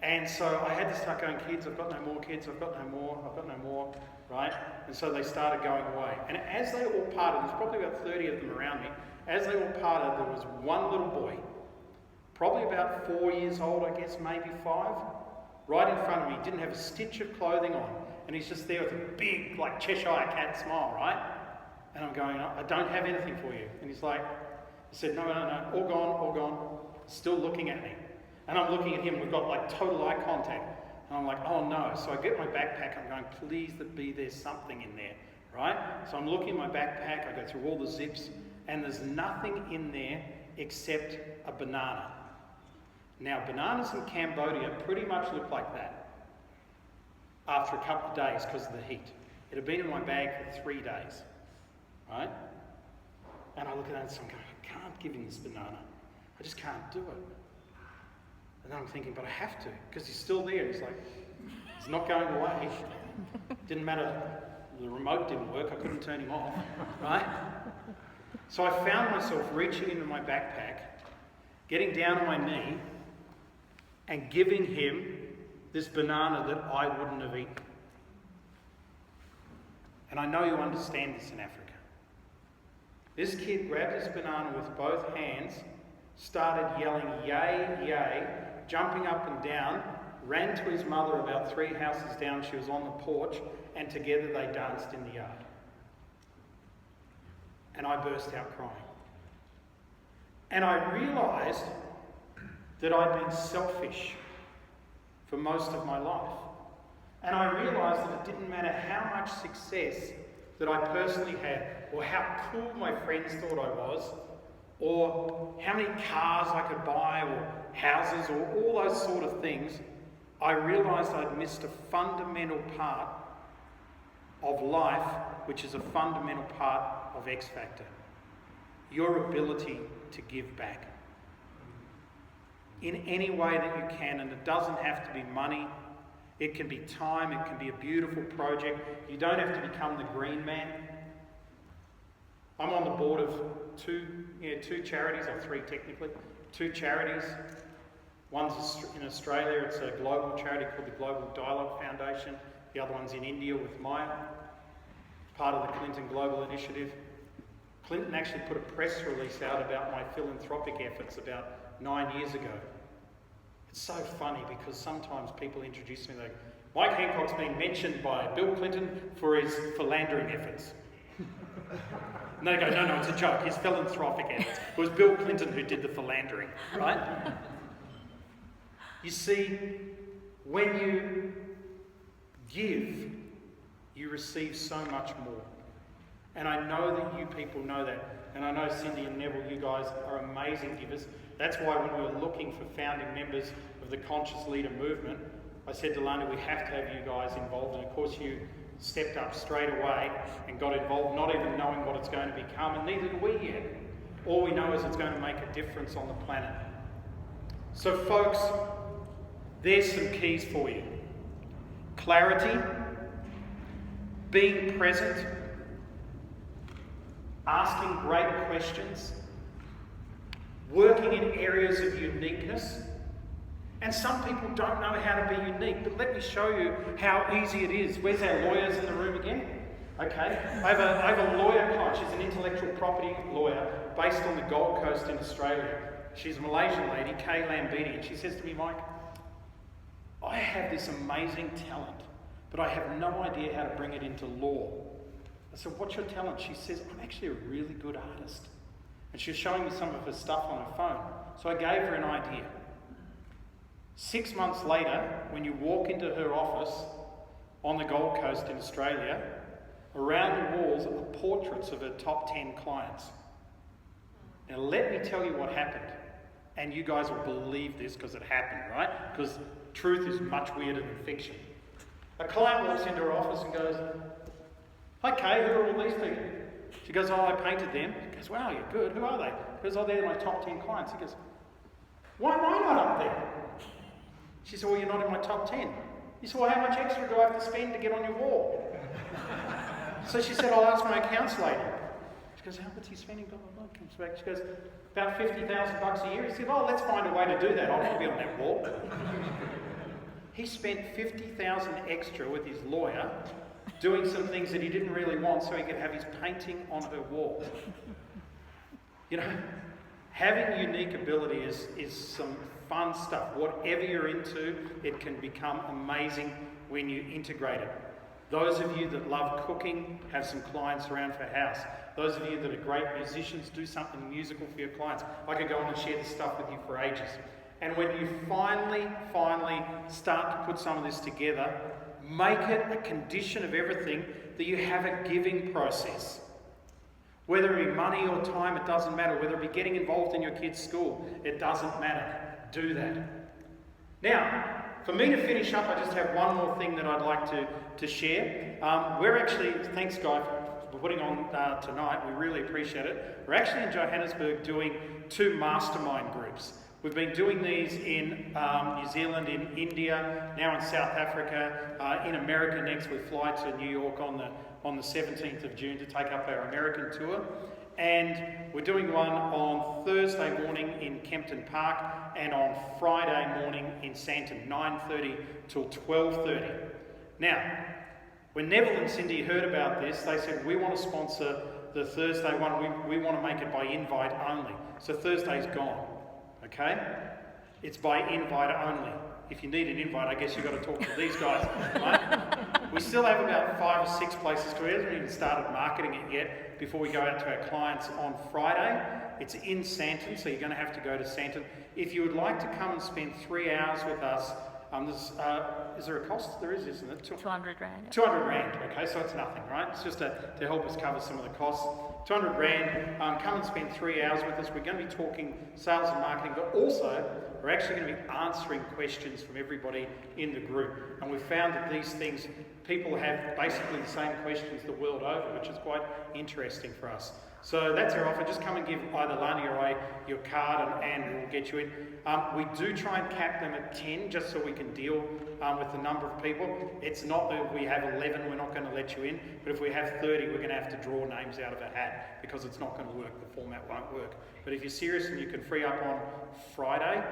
And so I had to start going, kids, I've got no more kids, I've got no more, I've got no more, right? And so they started going away. And as they all parted, there's probably about 30 of them around me, as they all parted, there was one little boy, probably about 4 years old, I guess, maybe 5, right in front of me. He didn't have a stitch of clothing on. And he's just there with a big, like, Cheshire cat smile, right? And I'm going, I don't have anything for you. And he's like, he said, no, all gone, still looking at me. And I'm looking at him, we've got like total eye contact. And I'm like, oh no. So I get my backpack, I'm going, please there's something in there, right? So I'm looking at my backpack, I go through all the zips, and there's nothing in there except a banana. Now, bananas in Cambodia pretty much look like that after a couple of days because of the heat. It had been in my bag for 3 days, right? And I look at that and I'm going, I can't give him this banana. I just can't do it. And then I'm thinking, but I have to, because he's still there. He's like, he's not going away. Didn't matter, the remote didn't work, I couldn't turn him off, right? So I found myself reaching into my backpack, getting down on my knee, and giving him this banana that I wouldn't have eaten. And I know you understand this in Africa. This kid grabbed his banana with both hands, started yelling, yay, yay, jumping up and down, ran to his mother about 3 houses down. She was on the porch, and together they danced in the yard. And I burst out crying. And I realised that I'd been selfish for most of my life. And I realised that it didn't matter how much success that I personally had, or how cool my friends thought I was, or how many cars I could buy, or houses, or all those sort of things. I realised I'd missed a fundamental part of life, which is a fundamental part of X Factor. Your ability to give back. In any way that you can, and it doesn't have to be money. It can be time, it can be a beautiful project. You don't have to become the green man. I'm on the board of two charities, or three technically, two charities. One's in Australia, it's a global charity called the Global Dialogue Foundation. The other one's in India with Maya, part of the Clinton Global Initiative. Clinton actually put a press release out about my philanthropic efforts about 9 years ago. It's so funny because sometimes people introduce me, they go, Mike Handcock's been mentioned by Bill Clinton for his philandering efforts. And they go, no, it's a joke, his philanthropic efforts. It was Bill Clinton who did the philandering, right? You see, when you give, you receive so much more. And I know that you people know that. And I know Cindy and Neville, you guys are amazing givers. That's why when we were looking for founding members of the Conscious Leader movement, I said to Lana, we have to have you guys involved. And of course you stepped up straight away and got involved, not even knowing what it's going to become, and neither do we yet. All we know is it's going to make a difference on the planet. So folks, there's some keys for you. Clarity, being present, asking great questions, working in areas of uniqueness. And some people don't know how to be unique, but let me show you how easy it is. Where's our lawyers in the room again? Okay, I have a lawyer client. She's an intellectual property lawyer based on the Gold Coast in Australia. She's a Malaysian lady, Kay Lambidi, and she says to me, Mike, I have this amazing talent, but I have no idea how to bring it into law. I said, what's your talent? She says, I'm actually a really good artist. And she was showing me some of her stuff on her phone. So I gave her an idea. 6 months later, when you walk into her office on the Gold Coast in Australia, around the walls are portraits of her top 10 clients. Now let me tell you what happened. And you guys will believe this because it happened, right? Because truth is much weirder than fiction. A client walks into her office and goes, hi Kay, who are all these people? She goes, oh, I painted them. He goes, wow, you're good. Who are they? He goes, oh, they're my top 10 clients. He goes, why am I not up there? She said, well, you're not in my top 10. He said, well, how much extra do I have to spend to get on your wall? So she said, I'll ask my accounts lady. She goes, how much are you spending? Blah, blah, blah. Comes back. She goes, about $50,000 a year. He said, oh, let's find a way to do that. I want to be on that wall. He spent $50,000 extra with his lawyer doing some things that he didn't really want so he could have his painting on her wall. You know, having unique ability is some fun stuff. Whatever you're into, it can become amazing when you integrate it. Those of you that love cooking, have some clients around for house. Those of you that are great musicians, do something musical for your clients. I could go on and share this stuff with you for ages. And when you finally start to put some of this together, make it a condition of everything that you have a giving process. Whether it be money or time, it doesn't matter. Whether it be getting involved in your kids' school, it doesn't matter. Do that. Now, for me to finish up, I just have one more thing that I'd like to share. We're actually, thanks Guy for putting on tonight, we really appreciate it. We're actually in Johannesburg doing 2 mastermind groups. We've been doing these in New Zealand, in India, now in South Africa, in America next. We fly to New York on the 17th of June to take up our American tour. And we're doing one on Thursday morning in Kempton Park and on Friday morning in Santon, 9:30 till 12:30. Now, when Neville and Cindy heard about this, they said, we want to sponsor the Thursday one. We want to make it by invite only. So Thursday's gone. Okay? It's by invite only. If you need an invite, I guess you've got to talk to these guys, right? We still have about 5 or 6 places to. We haven't even started marketing it yet before we go out to our clients on Friday. It's in Santon, so you're going to have to go to Santon. If you would like to come and spend 3 hours with us, is there a cost? There is, isn't it? 200 Rand. 200 Rand, okay, so it's nothing, right? It's just to help us cover some of the costs. 200 Rand, come and spend 3 hours with us. We're going to be talking sales and marketing, but also we're actually going to be answering questions from everybody in the group. And we've found that these things, people have basically the same questions the world over, which is quite interesting for us. So that's our offer. Just come and give either Lani or I your card and we'll get you in. We do try and cap them at 10 just so we can deal with the number of people. It's not that if we have 11 we're not going to let you in, but if we have 30 we're going to have to draw names out of a hat. that because it's not going to work, the format won't work. But if you're serious and you can free up on Friday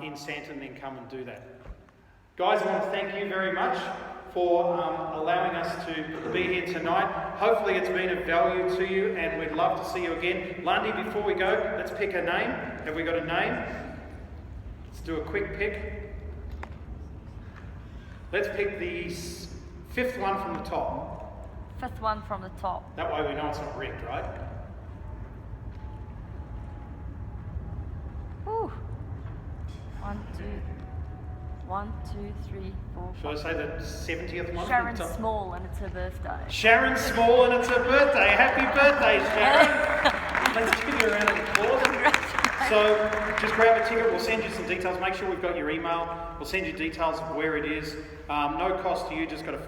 in Santon, then come and do that. Guys, I want to thank you very much for allowing us to be here tonight. Hopefully it's been of value to you and we'd love to see you again. Lundy, before we go, let's pick a name. Have we got a name? Let's do a quick pick. Let's pick the fifth one from the top. Fifth one from the top. That way we know it's not rigged, right? Ooh. 1, 2, 3, 4, 5. Should I say the 70th one? Sharon Small, and it's her birthday. Sharon Small, and it's her birthday. Happy birthday, Sharon. Let's give you a round of applause. So just grab a ticket. We'll send you some details. Make sure we've got your email. We'll send you details of where it is. No cost to you. Just got to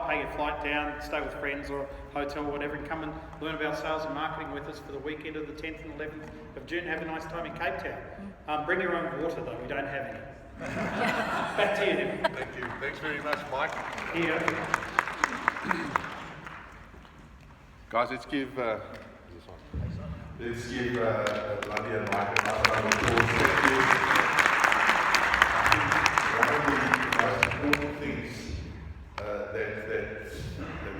pay your flight down, stay with friends or a hotel or whatever, and come and learn about sales and marketing with us for the weekend of the 10th and 11th of June. Have a nice time in Cape Town. Bring your own water, though. We don't have any. Back to you, Nick. Thank you. Thanks very much, Mike. Here. Guys, let's give Lundy and Mike a nice round of applause. Thank you. One of the most important things that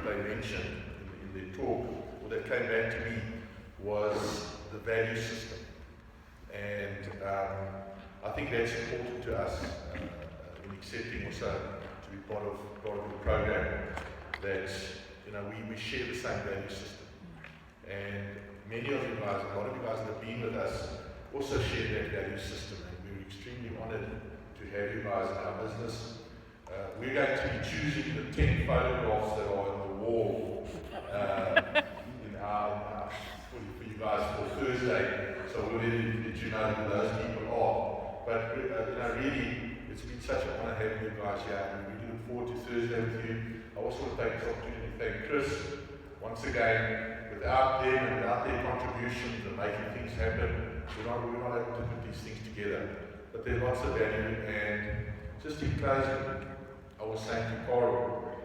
they mentioned in their talk, or that came back to me, was the value system. And I think that's important to us in accepting also to be part of the program, that we share the same value system. And many of you guys, a lot of you guys that have been with us, also share that value system, and we're extremely honoured to have you guys in our business. We're going to be choosing the 10 photographs that are on the wall for you guys for Thursday, so we'll let you know who those people are. But really, it's been such an honour having you guys here, and we really look forward to Thursday with you. I also want to take this opportunity to thank Chris once again. Without them and without their contributions and making things happen, we're not able to put these things together. But there's lots of value, and just in closing, I was saying to Carl,